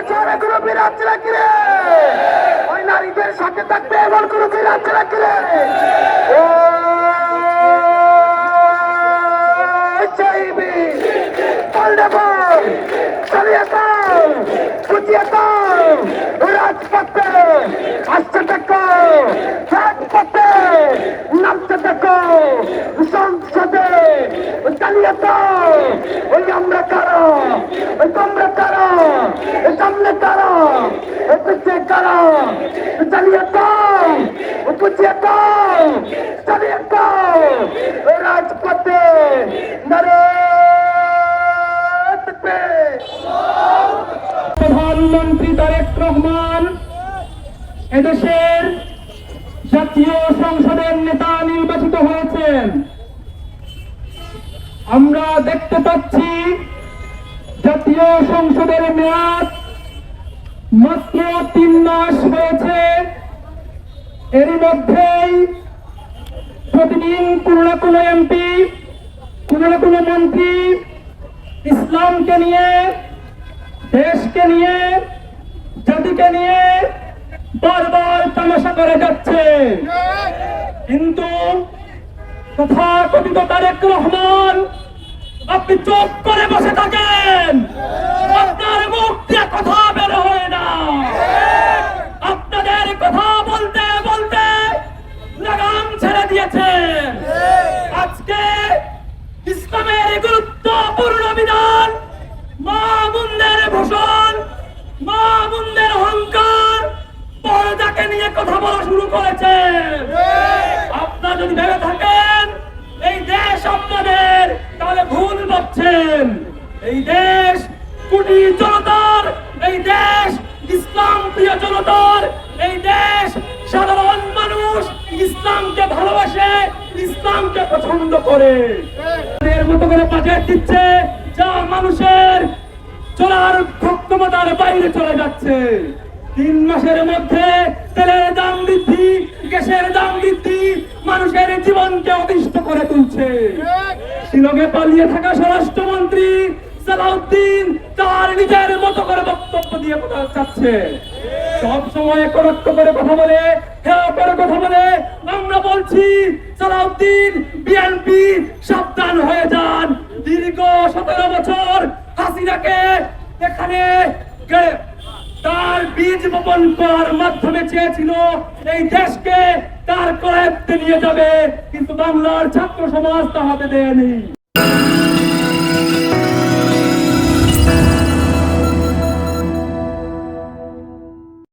শহরে কোনো বিরাট নাকি রে? ওই নারীদের সাথে থাকবে এমন কোনো বিরাট নাকি রে? ও চাইবি পাল্টাবল চালিয়ে দাও, বুঝিয়ে দাও, রাজপথে আসতে দেখো, রাজপথে নামতে দেখো, সংসদে চালিয়ে দাও। ওই আমরা কারা, ওই তোমরা কারা, সামনে কারা, পিছিয়ে কারা, চালিয়ে দাও, বুঝিয়ে দাও, চালিয়ে দাও। রাজপথে নারে প্রধানমন্ত্রী তারেক রহমান এদেশের জাতীয় সংসদের নেতা নির্বাচিত হয়েছেন। আমরা দেখতে পাচ্ছি জাতীয় সংসদের মেয়াদ মাত্র 3 মাস হয়েছে। এর মধ্যেই প্রতিদিন কোনো না কোনো এমপি, কোনো না কোনো মন্ত্রী ইসলামকে নিয়ে, দেশকে নিয়ে, জাতিকে নিয়ে বারবার তামাশা করে যাচ্ছে। কিন্তু তথাকথিত তারেক রহমান, আপনি চুপ করে বসে থাকেন, আপনার মুখ দিয়ে কথা বের হয় না। আপনাদের কথা বলতে বলতে লাগাম ছেড়ে দিয়েছেন। আজকে ইসলামের গুরুত্বপূর্ণ বিধান, মা বোনদের ভূষণ, মা বোনদের অহংকার, পর্দাকে নিয়ে কথা বলা শুরু করেছেন। আপনারা যদি ভেবে থাকেন এই দেশ আপনাদের, তাহলে ভুল ভাবছেন। এই দেশ কোটি জনতার, এই দেশ ইসলাম প্রিয় জনতার, এই দেশ সাধারণ মানুষ ইসলামকে ভালোবাসে, ইসলামকে পছন্দ করে। এর মতো করে বাজেট দিচ্ছে যা মানুষের চলার ক্ষমতার বাইরে চলে যাচ্ছে। 3 মাসের মধ্যে তেলের দাম বৃদ্ধি, গ্যাসের দাম বৃদ্ধি মানুষের জীবনকে অতিষ্ঠ করে তুলছে। শিলংয়ে পালিয়ে থাকা স্বরাষ্ট্রমন্ত্রী সালাউদ্দিন তার নিজের মতো করে বক্তব্য দিয়ে যাচ্ছে। সব সময় একরক্ত করে কথা বলে, হেয়া করে কথা বলে। আমরা বলছি সালাউদ্দিন, বিএনপি সাবধান হয়ে যান। দীর্ঘ 17 বছর হাসিনাকে এখানে তার বীজ বপন করার মাধ্যমে চেয়েছিল এই দেশকে তার করায়ত্তে নিয়ে যাবে, কিন্তু বাংলার ছাত্র সমাজ তা হাতে দেয়নি।